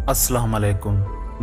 अस्सलाम वालेकुम।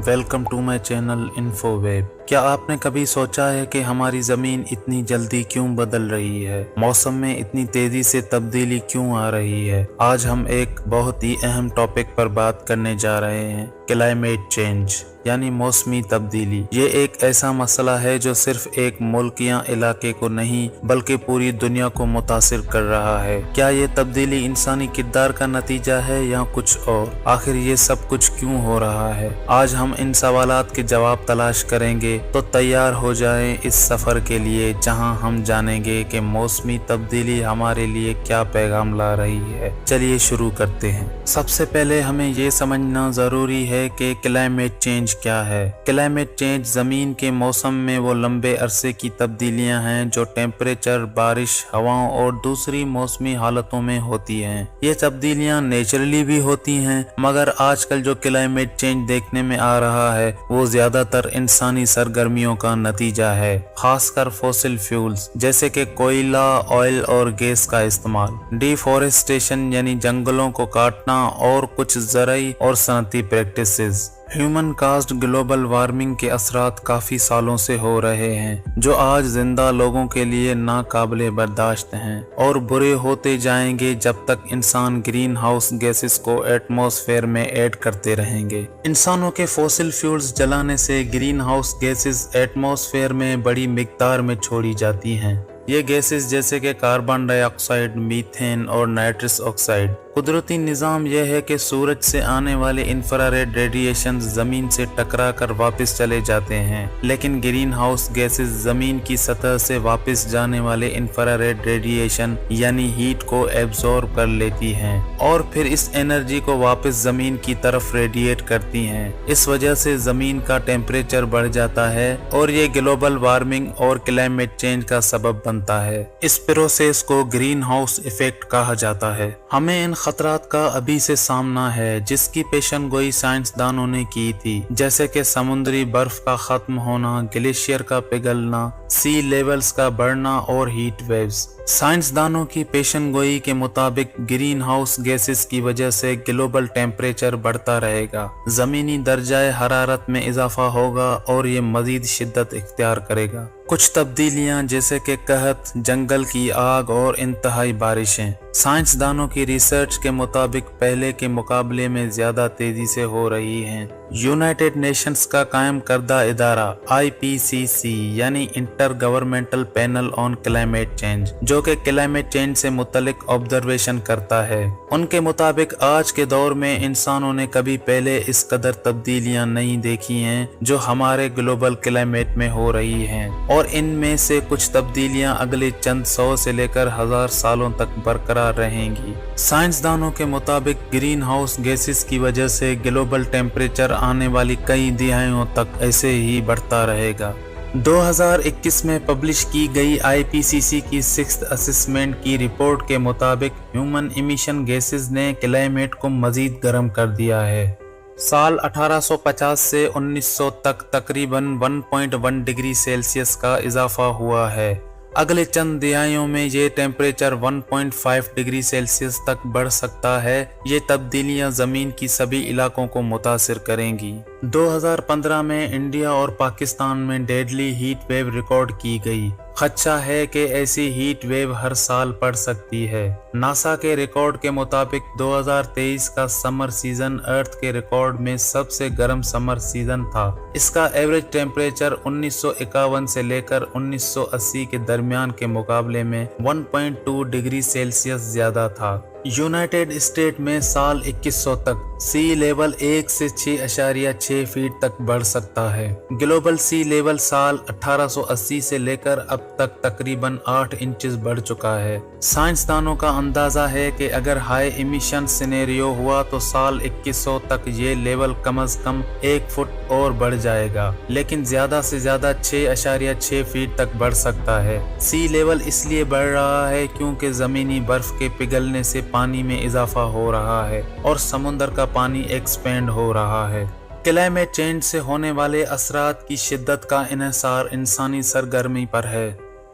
Welcome to my channel Infoweb. क्या आपने कभी सोचा है कि हमारी ज़मीन इतनी जल्दी क्यों बदल रही है? मौसम में इतनी तेज़ी से तब्दीली क्यों आ रही है? आज हम एक बहुत ही अहम टॉपिक पर बात करने जा रहे हैं, क्लाइमेट चेंज यानी मौसमी तब्दीली। ये एक ऐसा मसला है जो सिर्फ एक मुल्क या इलाके को नहीं बल्कि पूरी दुनिया को मुतासिर कर रहा है। क्या ये तब्दीली इंसानी किरदार का नतीजा है या कुछ और? आखिर ये सब कुछ क्यों हो रहा है? आज हम इन सवालात के जवाब तलाश करेंगे, तो तैयार हो जाएं इस सफ़र के लिए जहां हम जानेंगे कि मौसमी तब्दीली हमारे लिए क्या पैगाम ला रही है। चलिए शुरू करते हैं। सबसे पहले हमें ये समझना ज़रूरी है कि क्लाइमेट चेंज क्या है। क्लाइमेट चेंज ज़मीन के मौसम में वो लंबे अरसे की तब्दीलियां हैं जो टेम्परेचर, बारिश, हवाओं और दूसरी मौसमी हालतों में होती हैं। ये तब्दीलियां नेचुरली भी होती हैं, मगर आजकल जो क्लाइमेट चेंज देखने में आ रहा है वो ज़्यादातर इंसानी सरगर्मियों का नतीजा है, खासकर फॉसिल फ्यूल्स जैसे कि कोयला, ऑयल और गैस का इस्तेमाल, डिफॉरेस्टेशन यानी जंगलों को काटना और कुछ ज़राई और सनती practices. Human caused global warming के असरात काफ़ी सालों से हो रहे हैं जो आज जिंदा लोगों के लिए नाकाबिले बर्दाश्त हैं और बुरे होते जाएंगे जब तक इंसान ग्रीन हाउस गैसेस को एटमॉस्फेयर में ऐड करते रहेंगे। इंसानों के फॉसिल फ्यूल्स जलाने से ग्रीन हाउस गैसेस एटमॉस्फेयर में बड़ी मिकदार में छोड़ी जाती हैं। ये गैसेस जैसे कि कार्बन डाइऑक्साइड, मीथेन और नाइट्रस ऑक्साइड। कुदरती निज़ाम यह है कि सूरज से आने वाले इंफ्रारेड रेडिएशन ज़मीन से टकरा कर वापस चले जाते हैं, लेकिन ग्रीन हाउस गैसेस ज़मीन की सतह से वापस जाने वाले इंफ्रारेड रेडिएशन यानी हीट को एब्जॉर्ब कर लेती हैं और फिर इस एनर्जी को वापस ज़मीन की तरफ रेडिएट करती हैं। इस वजह से ज़मीन का टेम्परेचर बढ़ जाता है और ये ग्लोबल वार्मिंग और क्लाइमेट चेंज का सबब बनता है। इस प्रोसेस को ग्रीन हाउस इफेक्ट कहा जाता है। हमें इन खतरात का अभी से सामना है जिसकी पेशन गोई साइंसदानों ने की थी, जैसे कि समुद्री बर्फ का खत्म होना, ग्लेशियर का पिघलना, सी लेवल्स का बढ़ना और हीट वेव्स। साइंसदानों की पेशन गोई के मुताबिक ग्रीन हाउस गैसेस की वजह से ग्लोबल टेम्परेचर बढ़ता रहेगा, जमीनी दर्जाए हरारत में इजाफा होगा और ये मजीद शिद्दत इख्तियार करेगा। कुछ तब्दीलियां जैसे कि कहत, जंगल की आग और इंतहाई बारिशें साइंसदानों की रिसर्च के मुताबिक पहले के मुकाबले में ज्यादा तेजी से हो रही हैं। यूनाइटेड नेशंस का कायम करदा इदारा IPCC यानी inter governmental panel on climate change, जो कि क्लाइमेट चेंज से मुतल्लिक ऑब्जर्वेशन करता है, उनके मुताबिक आज के दौर में इंसानों ने कभी पहले इस कदर तब्दीलियां नहीं देखी हैं जो हमारे ग्लोबल क्लाइमेट में हो रही हैं, और इनमें से कुछ तब्दीलियां अगले चंद 100 से लेकर 1000 सालों तक बरकरार रहेंगी। साइंसदानों के मुताबिक ग्रीन हाउस गैसेस की वजह से ग्लोबल टेम्परेचर आने वाली कई दिहाइयों तक ऐसे ही बढ़ता रहेगा। 2021 में पब्लिश की गई IPCC की 6th असेसमेंट की रिपोर्ट के मुताबिक ह्यूमन इमिशन गैसेस ने क्लाइमेट को मजीद गर्म कर दिया है। साल 1850 से 1900 तक तकरीबन 1.1 डिग्री सेल्सियस का इजाफा हुआ है। अगले चंद दिहाइयों में ये टेम्परेचर 1.5 डिग्री सेल्सियस तक बढ़ सकता है। ये तब्दीलियां ज़मीन की सभी इलाकों को मुतासिर करेंगी। 2015 में इंडिया और पाकिस्तान में डेडली हीट वेव रिकॉर्ड की गई। खदशा है कि ऐसी हीट वेव हर साल पड़ सकती है। नासा के रिकॉर्ड के मुताबिक 2023 का समर सीजन अर्थ के रिकॉर्ड में सबसे गर्म समर सीजन था। इसका एवरेज टेम्परेचर 1951 से लेकर 1980 के दरमियान के मुकाबले में 1.2 डिग्री सेल्सियस ज्यादा था। यूनाइटेड स्टेट में साल 2100 तक सी लेवल 1 से 6.6 फीट तक बढ़ सकता है। ग्लोबल सी लेवल साल 1880 से लेकर अब तक तकरीबन 8 इंचेस बढ़ चुका है। साइंसदानों का अंदाजा है कि अगर हाई इमिशन सिनेरियो हुआ तो साल 2100 तक ये लेवल कम से कम 1 फुट और बढ़ जाएगा, लेकिन ज्यादा से ज्यादा 6.6 फीट तक बढ़ सकता है। सी लेवल इसलिए बढ़ रहा है क्योंकि जमीनी बर्फ के पिघलने से पानी में इजाफा हो रहा है और समुद्र का पानी एक्सपेंड हो रहा है। क्लाइमेट चेंज से होने वाले असरात की शिद्दत का इन्हिसार इंसानी सरगर्मी पर है।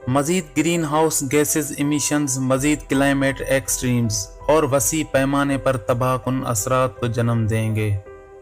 मजीद ग्रीन हाउस गैसेस इमिशंस मजीद क्लाइमेट एक्सट्रीम्स और वसी पैमाने पर तबाहकुन असरात को जन्म देंगे।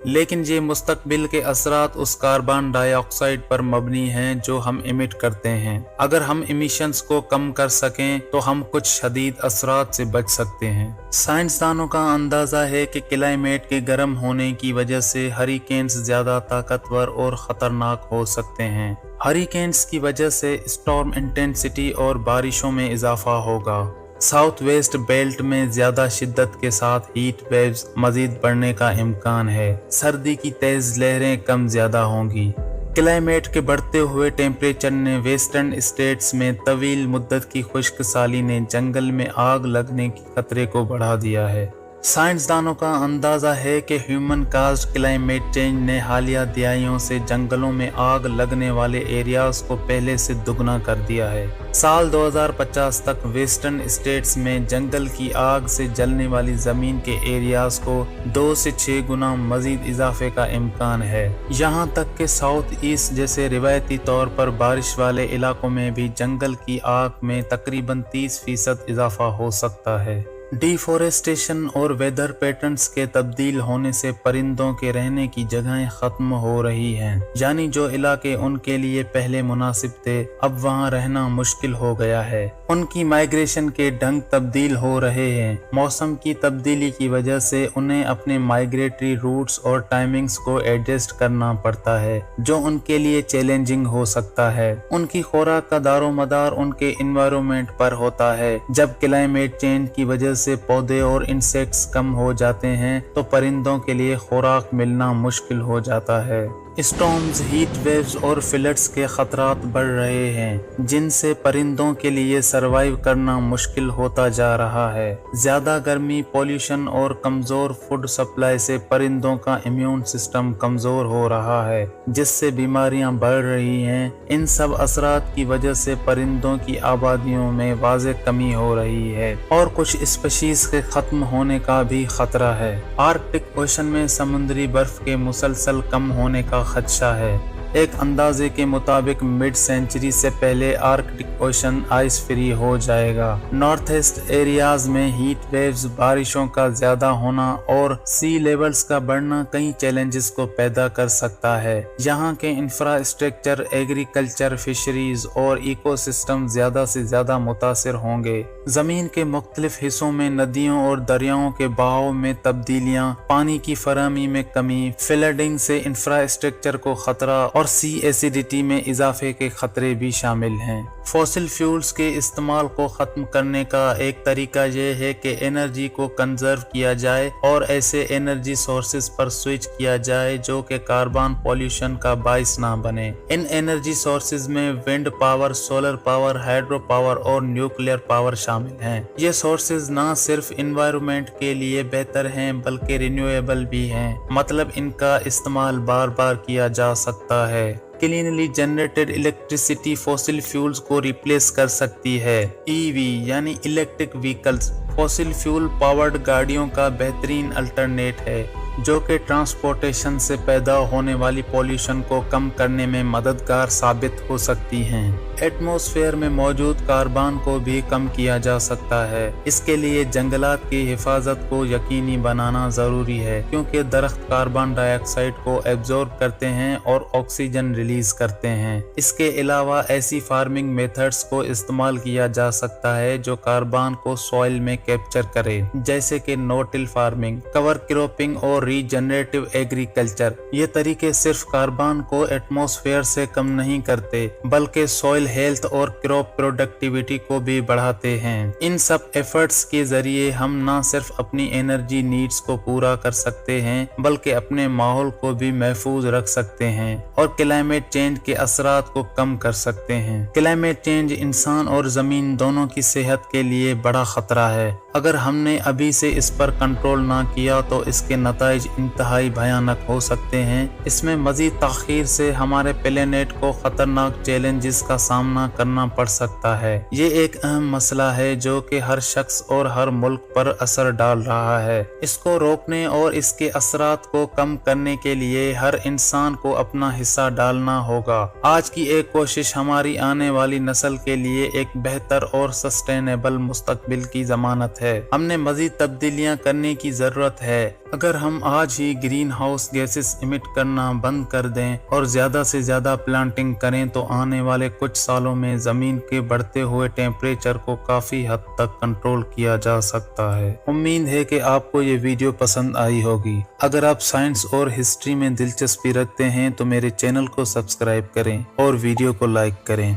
लेकिन ये मुस्तकबिल के असरात उस कार्बन डाइऑक्साइड पर मबनी हैं जो हम इमिट करते हैं। अगर हम इमिशंस को कम कर सकें तो हम कुछ शदीद असरात से बच सकते हैं। साइंसदानों का अंदाजा है कि क्लाइमेट के गर्म होने की वजह से हरिकेन्स ज्यादा ताकतवर और खतरनाक हो सकते हैं। हरिकेन्स की वजह से स्टॉर्म इंटेंसिटी और बारिशों में इजाफा होगा। साउथ वेस्ट बेल्ट में ज्यादा शिद्दत के साथ हीट वेव्स मजीद बढ़ने का इम्कान है। सर्दी की तेज लहरें कम ज्यादा होंगी। क्लाइमेट के बढ़ते हुए टेम्परेचर ने वेस्टर्न स्टेट्स में तवील मुद्दत की खुश्क साली ने जंगल में आग लगने के खतरे को बढ़ा दिया है। साइंसदानों का अंदाजा है कि ह्यूमन काज्ड क्लाइमेट चेंज ने हालिया दिहाइयों से जंगलों में आग लगने वाले एरियाज को पहले से दुगना कर दिया है। साल 2050 तक वेस्टर्न स्टेट्स में जंगल की आग से जलने वाली जमीन के एरियाज को 2 से 6 गुना मजीद इजाफे का इम्कान है। यहाँ तक कि साउथ ईस्ट जैसे रिवायती तौर पर बारिश वाले इलाकों में भी जंगल की आग में तकरीबन 30% इजाफा हो सकता है। डिफोरेस्टेशन और वेदर पैटर्न्स के तब्दील होने से परिंदों के रहने की जगहें खत्म हो रही हैं, यानी जो इलाके उनके लिए पहले मुनासिब थे अब वहां रहना मुश्किल हो गया है। उनकी माइग्रेशन के ढंग तब्दील हो रहे हैं। मौसम की तब्दीली की वजह से उन्हें अपने माइग्रेटरी रूट्स और टाइमिंग्स को एडजस्ट करना पड़ता है, जो उनके लिए चैलेंजिंग हो सकता है। उनकी खुराक का दारोमदार उनके एनवायरनमेंट पर होता है। जब क्लाइमेट चेंज की वजह से पौधे और इंसेक्ट्स कम हो जाते हैं तो परिंदों के लिए खुराक मिलना मुश्किल हो जाता है। स्टॉर्म्स, हीट वेव्स और फ्लड्स के खतरात बढ़ रहे हैं, जिनसे परिंदों के लिए सरवाइव करना मुश्किल होता जा रहा है। ज्यादा गर्मी, पॉल्यूशन और कमजोर फूड सप्लाई से परिंदों का इम्यून सिस्टम कमजोर हो रहा है, जिससे बीमारियां बढ़ रही हैं। इन सब असरात की वजह से परिंदों की आबादियों में वाज़े कमी हो रही है और कुछ स्पीशीज के खत्म होने का भी खतरा है। आर्कटिक ओशन में समुद्री बर्फ के मुसलसल कम होने का खदशा है। एक अंदाजे के मुताबिक मिड सेंचुरी से पहले आर्कटिक ओशन आइस फ्री हो जाएगा। नॉर्थ ईस्ट एरियाज में हीट वेव्स, बारिशों का ज्यादा होना और सी लेवल्स का बढ़ना कई चैलेंजेस को पैदा कर सकता है। यहाँ के इंफ्रास्ट्रक्चर, एग्रीकल्चर, फिशरीज और इकोसिस्टम ज्यादा से ज्यादा मुतासिर होंगे। जमीन के मुख्तलिफ हिस्सों में नदियों और दरियाओं के बहाव में तब्दीलियां, पानी की फराहमी में कमी, फ्लडिंग से इंफ्रास्ट्रक्चर को खतरा और सी एसिडिटी में इजाफे के खतरे भी शामिल हैं। फॉसिल फ्यूल्स के इस्तेमाल को खत्म करने का एक तरीका यह है कि एनर्जी को कंजर्व किया जाए और ऐसे एनर्जी सोर्सेज पर स्विच किया जाए जो कि कार्बन पॉल्यूशन का बाइस ना बने। इन एनर्जी सोर्सेज में wind power, solar power, hydro power और न्यूक्लियर पावर शामिल हैं। ये सोर्सेज ना सिर्फ एनवायरनमेंट के लिए बेहतर हैं बल्कि रिन्यूएबल भी हैं, मतलब इनका इस्तेमाल बार बार किया जा सकता है। Cleanly generated electricity fossil fuels को रिप्लेस कर सकती है। ईवी यानी electric vehicles fossil fuel powered गाड़ियों का बेहतरीन अल्टरनेट है, जो कि ट्रांसपोर्टेशन से पैदा होने वाली पॉल्यूशन को कम करने में मददगार साबित हो सकती हैं। एटमॉस्फेयर में मौजूद कार्बन को भी कम किया जा सकता है। इसके लिए जंगलात की हिफाजत को यकीनी बनाना जरूरी है, क्योंकि दरख्त कार्बन डाइऑक्साइड को एब्जॉर्ब करते हैं और ऑक्सीजन रिलीज करते हैं। इसके अलावा ऐसी फार्मिंग मेथड्स को इस्तेमाल किया जा सकता है जो कार्बन को सॉइल में कैप्चर करे, जैसे कि नो-टिल फार्मिंग, कवर क्रॉपिंग और रीजनरेटिव एग्रीकल्चर। ये तरीके सिर्फ कार्बन को एटमॉस्फेयर से कम नहीं करते बल्कि सॉइल हेल्थ और क्रॉप प्रोडक्टिविटी को भी बढ़ाते हैं। इन सब एफर्ट्स के जरिए हम न सिर्फ अपनी एनर्जी नीड्स को पूरा कर सकते हैं बल्कि अपने माहौल को भी महफूज रख सकते हैं और क्लाइमेट चेंज के असरात को कम कर सकते हैं। क्लाइमेट चेंज इंसान और जमीन दोनों की सेहत के लिए बड़ा खतरा है। अगर हमने अभी से इस पर कंट्रोल ना किया तो इसके नताइज इंतहाई भयानक हो सकते हैं। इसमें मजीद ताखीर से हमारे प्लेनेट को खतरनाक चैलेंजेस का सामना करना पड़ सकता है। ये एक अहम मसला है जो कि हर शख्स और हर मुल्क पर असर डाल रहा है। इसको रोकने और इसके असरात को कम करने के लिए हर इंसान को अपना हिस्सा डालना होगा। आज की एक कोशिश हमारी आने वाली नस्ल के लिए एक बेहतर और सस्टेनेबल मुस्तकबिल की जमानत ضرورت ہے، ہم نے مزید تبدیلیاں کرنے کی ضرورت ہے۔ اگر ہم آج ہی گرین ہاؤس گیسز ایمٹ کرنا بند کر دیں اور زیادہ سے زیادہ پلانٹنگ کریں تو آنے والے کچھ سالوں میں زمین کے بڑھتے ہوئے ٹیمپریچر کو کافی حد تک کنٹرول کیا جا سکتا ہے۔ امید ہے کہ آپ کو یہ ویڈیو پسند آئی ہوگی۔ اگر آپ سائنس اور ہسٹری میں دلچسپی رکھتے ہیں تو میرے چینل کو سبسکرائب کریں اور ویڈیو کو لائک کریں۔